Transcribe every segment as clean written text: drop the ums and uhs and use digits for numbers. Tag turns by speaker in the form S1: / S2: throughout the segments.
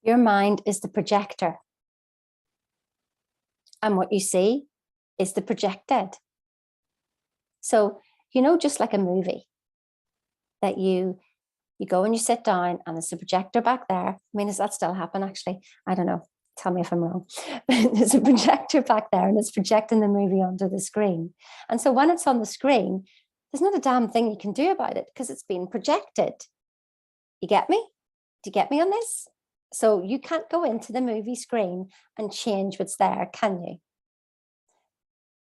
S1: Your mind is the projector. And what you see is the projected. So, just like a movie that you go and you sit down and there's a projector back there. I mean, does that still happen actually? I don't know. Tell me if I'm wrong. There's a projector back there and it's projecting the movie onto the screen. And so when it's on the screen, there's not a damn thing you can do about it because it's been projected. You get me? Do you get me on this? So you can't go into the movie screen and change what's there, can you?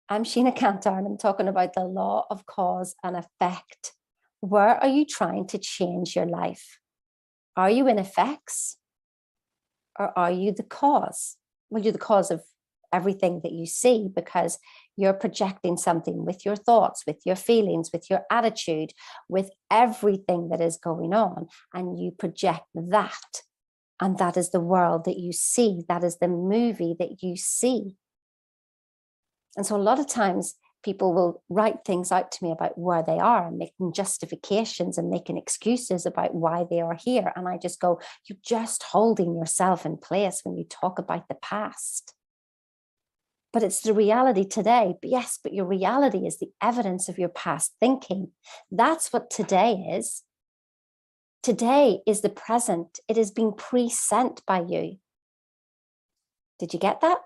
S1: I'm Sheena Cantor and I'm talking about the law of cause and effect. Where are you trying to change your life? Are you in effects or are you the cause? Well, you're the cause of everything that you see because you're projecting something with your thoughts, with your feelings, with your attitude, with everything that is going on, and you project that. And that is the world that you see. That is the movie that you see. And so a lot of times people will write things out to me about where they are and making justifications and making excuses about why they are here. And I just go, you're just holding yourself in place when you talk about the past. But it's the reality today. Yes, but your reality is the evidence of your past thinking. That's what today is. Today is the present. It is being pre-sent by you. Did you get that?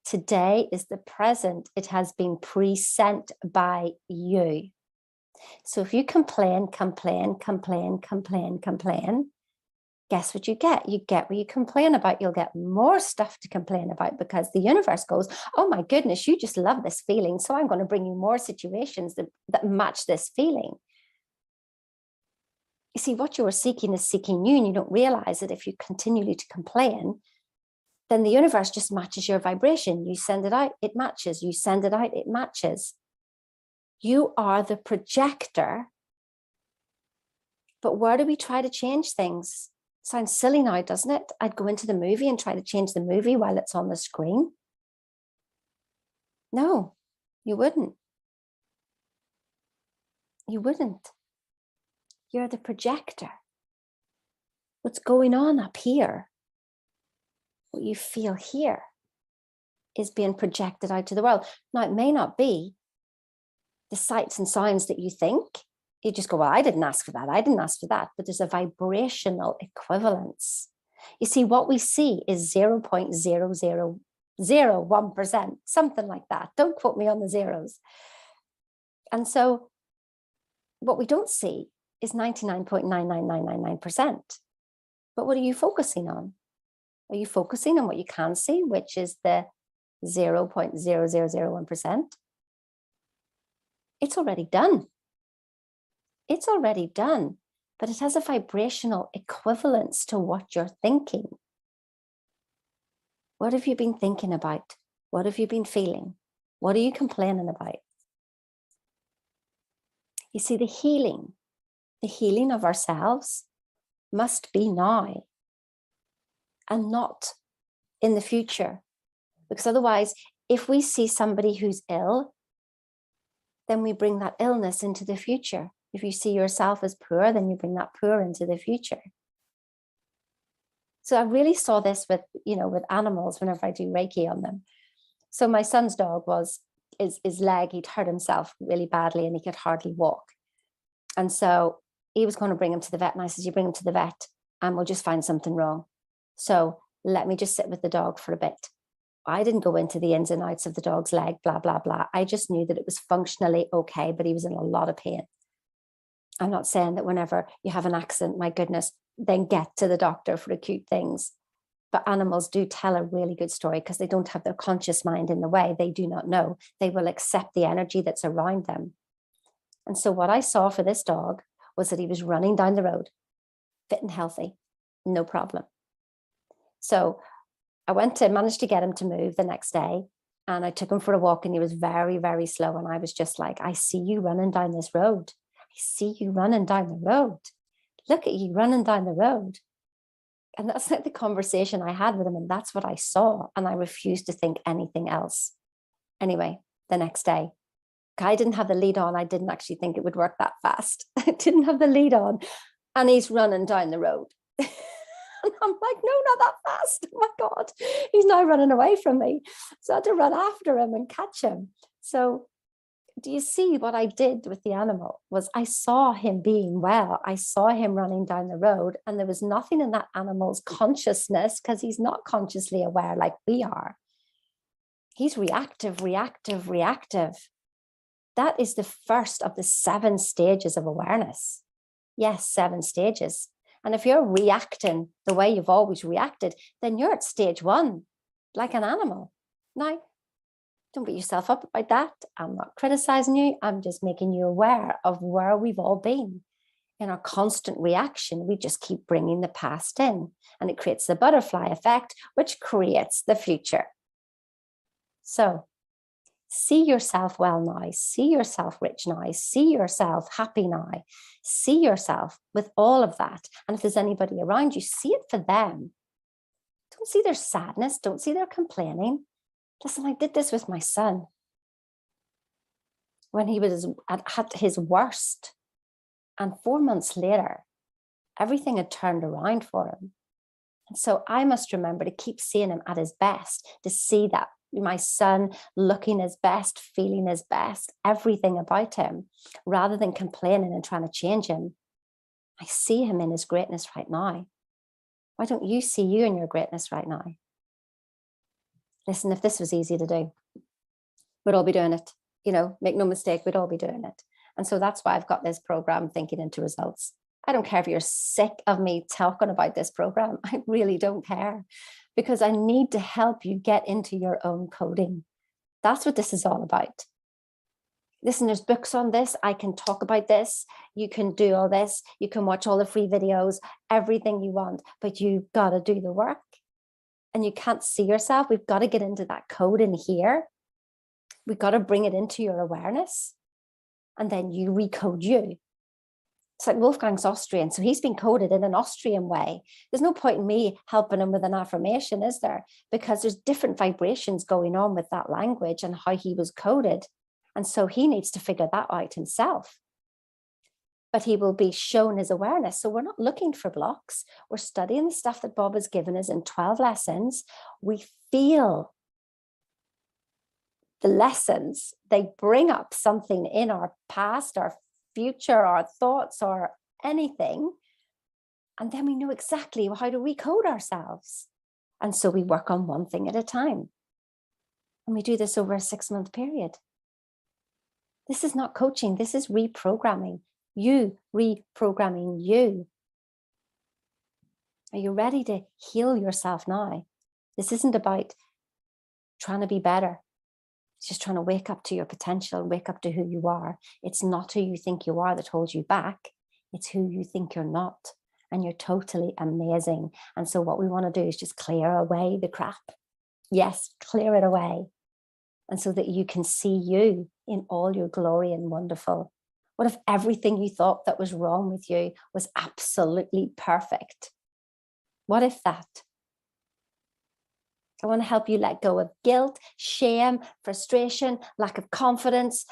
S1: Today is the present. It has been pre-sent by you. So if you complain, guess what you get? You get what you complain about. You'll get more stuff to complain about because the universe goes, oh my goodness, you just love this feeling. So I'm going to bring you more situations that match this feeling. You see, what you are seeking is seeking you, and you don't realize that if you continually to complain, then the universe just matches your vibration. You send it out, it matches. You send it out, it matches. You are the projector. But where do we try to change things? Sounds silly now, doesn't it? I'd go into the movie and try to change the movie while it's on the screen. No, you wouldn't. You wouldn't. You're the projector. What's going on up here, what you feel here, is being projected out to the world. Now, it may not be the sights and sounds that you think. You just go, well, I didn't ask for that. I didn't ask for that. But there's a vibrational equivalence. You see, what we see is 0.0001%, something like that. Don't quote me on the zeros. And so what we don't see is 99.99999%. But what are you focusing on? Are you focusing on what you can see, which is the 0.0001%? It's already done. It's already done, but it has a vibrational equivalence to what you're thinking. What have you been thinking about? What have you been feeling? What are you complaining about? You see, the healing of ourselves must be now and not in the future. Because otherwise, if we see somebody who's ill, then we bring that illness into the future. If you see yourself as poor, then you bring that poor into the future. So I really saw this with animals whenever I do Reiki on them. So my son's dog his leg, he'd hurt himself really badly and he could hardly walk. And so he was going to bring him to the vet. And I said, you bring him to the vet and we'll just find something wrong. So let me just sit with the dog for a bit. I didn't go into the ins and outs of the dog's leg, blah, blah, blah. I just knew that it was functionally okay, but he was in a lot of pain. I'm not saying that whenever you have an accident, my goodness, then get to the doctor for acute things. But animals do tell a really good story because they don't have their conscious mind in the way. They do not know. They will accept the energy that's around them. And so what I saw for this dog was that he was running down the road, fit and healthy, no problem. So I managed to get him to move the next day, and I took him for a walk and he was very, very slow. And I was just like, I see you running down this road. I see you running down the road. Look at you running down the road. And that's like the conversation I had with him. And that's what I saw. And I refused to think anything else. Anyway, the next day, I didn't have the lead on. I didn't actually think it would work that fast. I didn't have the lead on. And he's running down the road. And I'm like, no, not that fast. Oh my God, he's now running away from me. So I had to run after him and catch him. So do you see what I did with the animal was I saw him being well. I saw him running down the road, and there was nothing in that animal's consciousness, because he's not consciously aware like we are. He's reactive, reactive, reactive. That is the first of the 7 stages of awareness. Yes, 7 stages. And if you're reacting the way you've always reacted, then you're at stage 1, like an animal. Now, don't beat yourself up about that. I'm not criticizing you. I'm just making you aware of where we've all been. In our constant reaction, we just keep bringing the past in, and it creates the butterfly effect, which creates the future. So see yourself well now. See yourself rich now. See yourself happy now. See yourself with all of that. And if there's anybody around you, see it for them. Don't see their sadness. Don't see their complaining. Listen, I did this with my son when he was at his worst. And 4 months later, everything had turned around for him. And so I must remember to keep seeing him at his best, to see that my son looking his best, feeling his best, everything about him, rather than complaining and trying to change him. I see him in his greatness right now. Why don't you see you in your greatness right now? Listen, if this was easy to do, we'd all be doing it. You know, make no mistake, we'd all be doing it. And so that's why I've got this program, Thinking into Results. I don't care if you're sick of me talking about this program. I really don't care, because I need to help you get into your own coding. That's what this is all about. Listen, there's books on this. I can talk about this. You can do all this. You can watch all the free videos, everything you want, but you've got to do the work. And you can't see yourself. We've got to get into that code in here. We've got to bring it into your awareness. And then you recode you. It's like Wolfgang's Austrian, so he's been coded in an Austrian way. There's no point in me helping him with an affirmation, is there? Because there's different vibrations going on with that language and how he was coded. And so he needs to figure that out himself. But he will be shown his awareness. So we're not looking for blocks. We're studying the stuff that Bob has given us in 12 lessons. We feel the lessons. They bring up something in our past, our future, our thoughts, or anything. And then we know exactly how to recode ourselves. And so we work on one thing at a time. And we do this over a 6-month period. This is not coaching. This is reprogramming. You reprogramming you. Are you ready to heal yourself now? This isn't about trying to be better. It's just trying to wake up to your potential, wake up to who you are. It's not who you think you are that holds you back. It's who you think you're not. And you're totally amazing. And so what we want to do is just clear away the crap. Yes, clear it away. And so that you can see you in all your glory and wonderful. What if everything you thought that was wrong with you was absolutely perfect? What if that? I want to help you let go of guilt, shame, frustration, lack of confidence.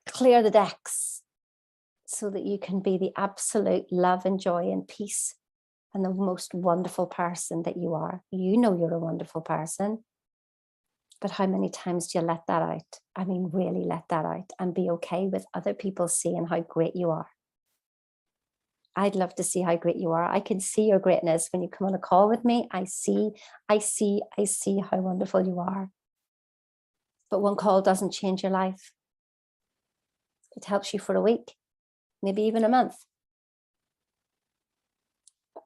S1: Clear the decks so that you can be the absolute love and joy and peace and the most wonderful person that you are. You know you're a wonderful person. But how many times do you let that out? I mean, really let that out and be okay with other people seeing how great you are. I'd love to see how great you are. I can see your greatness when you come on a call with me. I see how wonderful you are. But one call doesn't change your life. It helps you for a week, maybe even a month.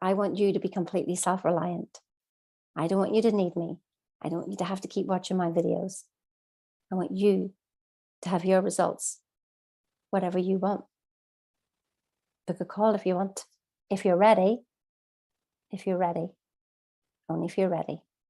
S1: I want you to be completely self-reliant. I don't want you to need me. I don't want you to have to keep watching my videos. I want you to have your results, whatever you want. Book a call if you want. If you're ready, only if you're ready.